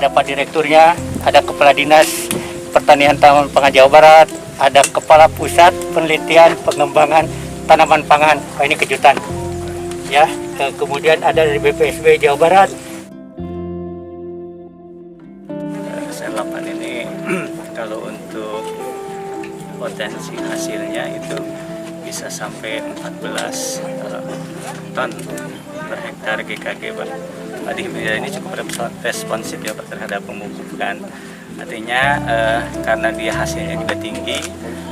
ada Pak Direkturnya, ada Kepala Dinas Pertanian Taman Pangan Jawa Barat, ada Kepala Pusat Penelitian Pengembangan Tanaman Pangan. Oh, ini kejutan. Ya, kemudian ada dari BPSB Jawa Barat. SR8 ini kalau untuk potensi hasilnya itu bisa sampai 14 ton per hektar GKG, Pak. Padi hibrida ini cukup responsif ya Pak terhadap pemupukan. Artinya karena dia hasilnya juga tinggi,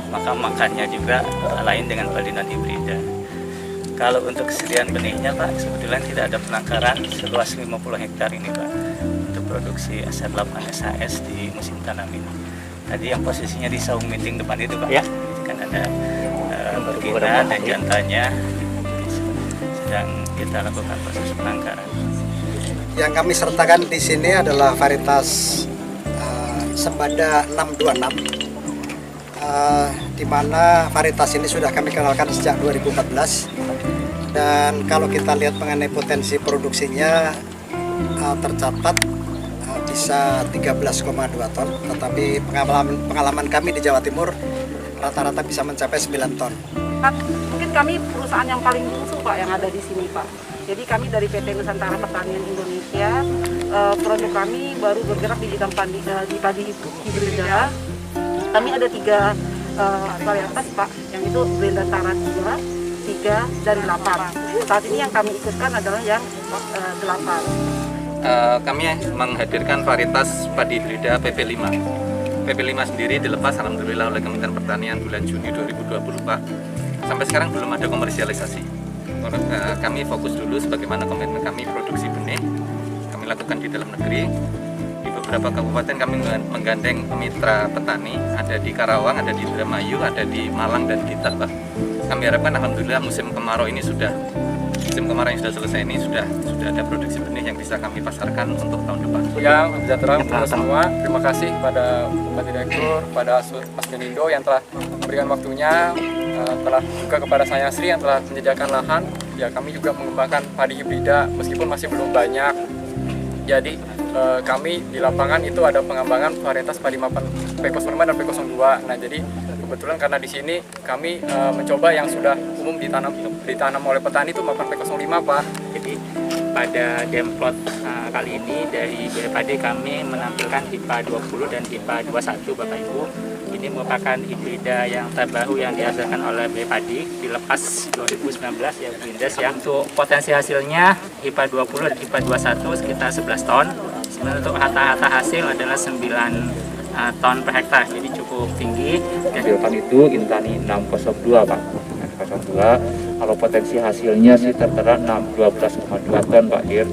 maka makannya juga lain dengan padi non hibrida. Kalau untuk kesediaan benihnya Pak, sebetulnya tidak ada penangkaran seluas 50 hektar ini Pak untuk produksi SR8 SAS di musim tanam ini. Tadi yang posisinya di saung meeting depan itu Pak, ya, kan ada betina dan jantanya sedang kita lakukan proses penangkaran. Yang kami sertakan di sini adalah varietas Sembada 626, di mana varietas ini sudah kami kenalkan sejak 2014. Dan kalau kita lihat mengenai potensi produksinya tercatat bisa 13,2 ton, tetapi pengalaman kami di Jawa Timur rata-rata bisa mencapai 9 ton. Mungkin kami perusahaan yang paling bungsu Pak yang ada di sini Pak. Jadi kami dari PT Nusantara Pertanian Indonesia, produk kami baru bergerak di bidang padi hibrida. Kami ada 3 varietas Pak, yang itu Blenda Tara 2, 3, dan 8. Saat ini yang kami ikutkan adalah yang 8. Kami menghadirkan varietas padi hibrida PP5. PP5 sendiri dilepas alhamdulillah oleh Kementerian Pertanian bulan Juni 2020 Pak. Sampai sekarang belum ada komersialisasi. Kami fokus dulu sebagaimana komitmen kami produksi benih. Kami lakukan di dalam negeri. Di beberapa kabupaten kami menggandeng mitra petani, ada di Karawang, ada di Indramayu, ada di Malang dan Blitar Pak. Kami harapkan alhamdulillah musim kemarau yang sudah selesai ini sudah ada produksi benih yang bisa kami pasarkan untuk tahun depan. Yang sejahtera untuk semua. Terima kasih pada Pak Direktur, pada Mas Menindo yang telah memberikan waktunya, telah juga kepada saya Sri yang telah menyediakan lahan. Ya, kami juga mengembangkan padi hibrida meskipun masih belum banyak. Jadi kami di lapangan itu ada pengembangan varietas padi mapan P05 dan P02. Nah, jadi kebetulan karena di sini kami mencoba yang sudah umum ditanam oleh petani itu mapan P05 Pak. Jadi pada demplot kali ini dari BPD kami menampilkan HIPA 20 dan HIPA 21 Bapak Ibu. Ini merupakan hibrida yang terbaru yang dihasilkan oleh BPD dilepas 2019 ya Blindes ya. Untuk potensi hasilnya HIPA 20 dan HIPA 21 sekitar 11 ton. Sebenarnya untuk rata-rata hasil adalah 9 ton per hektar, jadi cukup tinggi. Hasilkan itu Intani 602 Pak. 602. Kalau potensi hasilnya sih tertera 12,2 ton Pak Dir.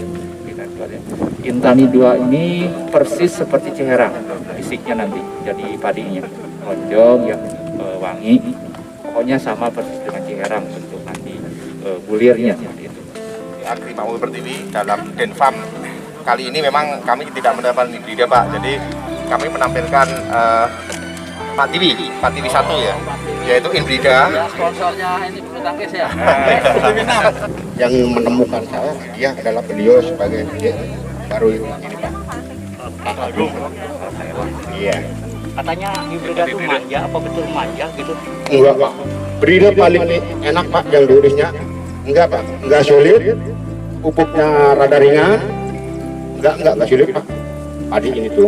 Intani 2 ini persis seperti Ciherang fisiknya nanti, jadi padinya lonjong yang wangi. Pokoknya sama persis dengan Ciherang bentuk nanti bulirnya seperti itu. Agri Makmur Pertiwi dalam Denfarm kali ini memang kami tidak mendapatkan hibrida Pak. Jadi kami menampilkan Pak Tiwi 1 ya, yaitu hibrida. Sponsornya ini bulu tangkis ya. Yang menemukan saya dia adalah beliau sebagai baru ini Pak. Pak Agung. Iya. Katanya hibrida itu manja, apa betul manja gitu? Enggak Pak. Hibrida paling enak Pak yang diurusnya. Enggak Pak, enggak sulit. Pupuknya rada ringan. Enggak sulit Pak. Padi ini tuh.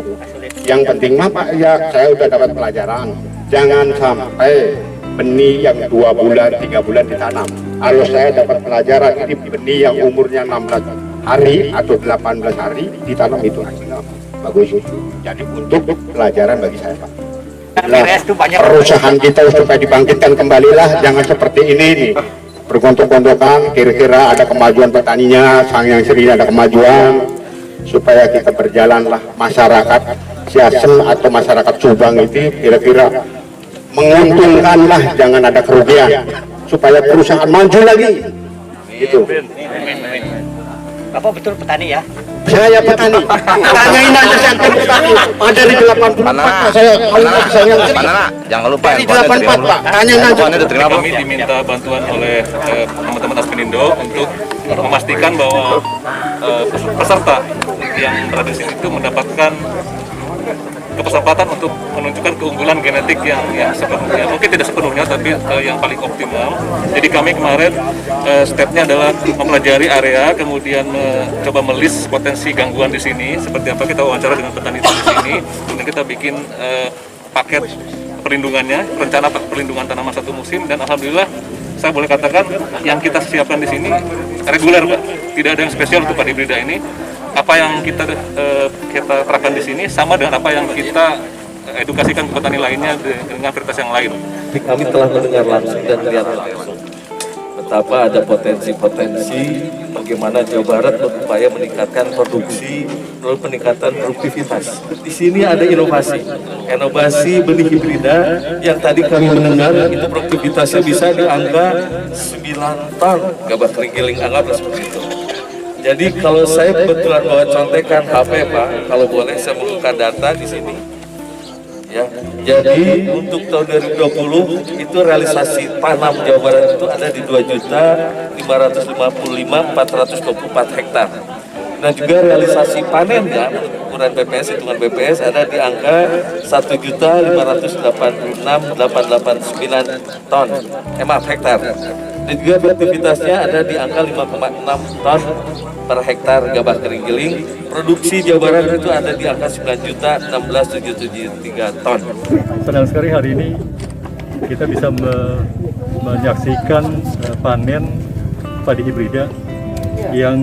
Yang penting mah Pak ya, saya udah dapat pelajaran. Jangan sampai benih yang 2 bulan, 3 bulan ditanam. Kalau saya dapat pelajaran ini benih yang umurnya 16 hari atau 18 hari ditanam itu hasilnya bagus. Jadi untuk pelajaran bagi saya Pak. Nah, perusahaan kita supaya dibangkitkan kembalilah, jangan seperti ini nih. Bergontok-gontokan, kira-kira ada kemajuan petaninya, sang yang seri ada kemajuan, supaya kita berjalanlah masyarakat Siasem atau masyarakat Subang itu kira-kira menguntungkanlah, jangan ada kerugian, supaya perusahaan maju lagi. Gitu. Bapak betul petani ya? Saya petani. Tanyain aja saya petani. Ada di 84 saya saya jangan lupa di 84 Pak. Tanyain aja. Kami diminta bantuan oleh teman-teman Aspenindo untuk memastikan bahwa peserta yang berada di sini itu mendapatkan kesempatan untuk menunjukkan keunggulan genetik yang sepenuhnya, mungkin tidak sepenuhnya tapi yang paling optimal. Jadi kami kemarin stepnya adalah mempelajari area, kemudian mencoba melis potensi gangguan di sini seperti apa, kita wawancara dengan petani di sini, kemudian kita bikin paket perlindungannya, rencana perlindungan tanaman satu musim, dan alhamdulillah saya boleh katakan yang kita siapkan di sini reguler, Pak. Tidak ada yang spesial untuk padi hibrida ini. Apa yang kita terapkan di sini sama dengan apa yang kita edukasikan ke petani lainnya dengan varietas yang lain. Kami telah mendengar langsung dan melihat langsung betapa ada potensi-potensi bagaimana Jawa Barat berupaya meningkatkan produksi melalui peningkatan produktivitas. Di sini ada inovasi benih hibrida yang tadi kami mendengar itu produktivitasnya bisa di angka 9 ton gabah kering giling, anggaplah seperti itu. Jadi kalau saya kebetulan bawa contekan HP, Pak, kalau boleh saya membuka data di sini. Ya, jadi untuk tahun 2020 itu realisasi tanam Jawa Barat itu ada di 2.555.424 hektar. Dan juga realisasi panennya ukuran BPS, hitungan BPS ada di angka 1.586.889 ton, hektar. Dan juga produktivitasnya ada di angka 5,6 ton per hektar gabah kering giling. Produksi Jawa Barat itu ada di angka 9.16.773 ton. Senang sekali hari ini kita bisa menyaksikan panen padi hibrida yang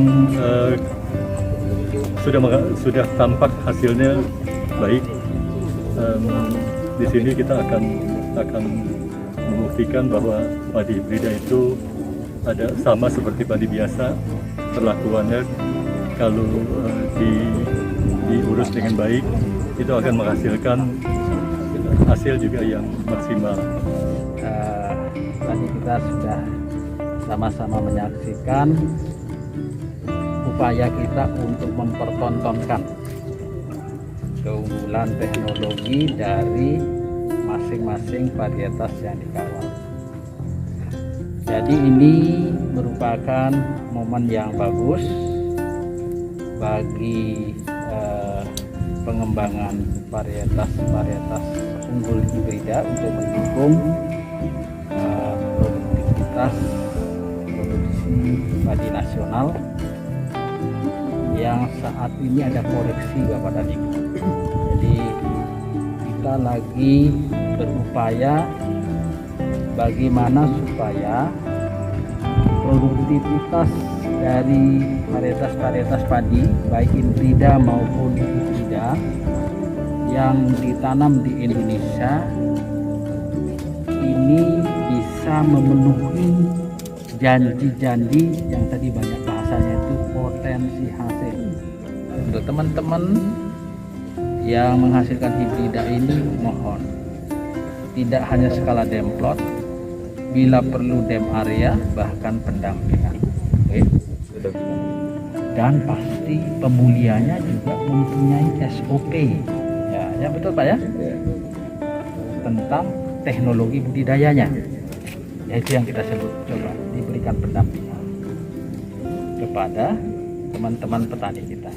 sudah tampak hasilnya baik. Di sini kita akan membuktikan bahwa padi hibrida itu ada sama seperti padi biasa, perlakuannya kalau diurus dengan baik itu akan menghasilkan hasil juga yang maksimal. Tadi kita sudah sama-sama menyaksikan upaya kita untuk mempertontonkan keunggulan teknologi dari masing-masing varietas yang dikawal. Jadi ini merupakan momen yang bagus bagi pengembangan varietas unggul hibrida untuk mendukung produktivitas produksi padi nasional yang saat ini ada koreksi Bapak dan Ibu. Jadi kita lagi berupaya bagaimana supaya produktivitas dari varietas padi baik hibrida maupun hibrida yang ditanam di Indonesia ini bisa memenuhi janji-janji yang tadi banyak bahasanya itu potensi hasil. Untuk teman-teman yang menghasilkan hibrida ini mohon tidak hanya skala demplot, bila perlu dem area bahkan pendampingan. Oke? Dan pasti pemulihannya juga mempunyai SOP. Ya betul Pak ya? Tentang teknologi budidayanya. Yaitu yang kita sebut, coba diberikan pendampingan kepada teman-teman petani kita.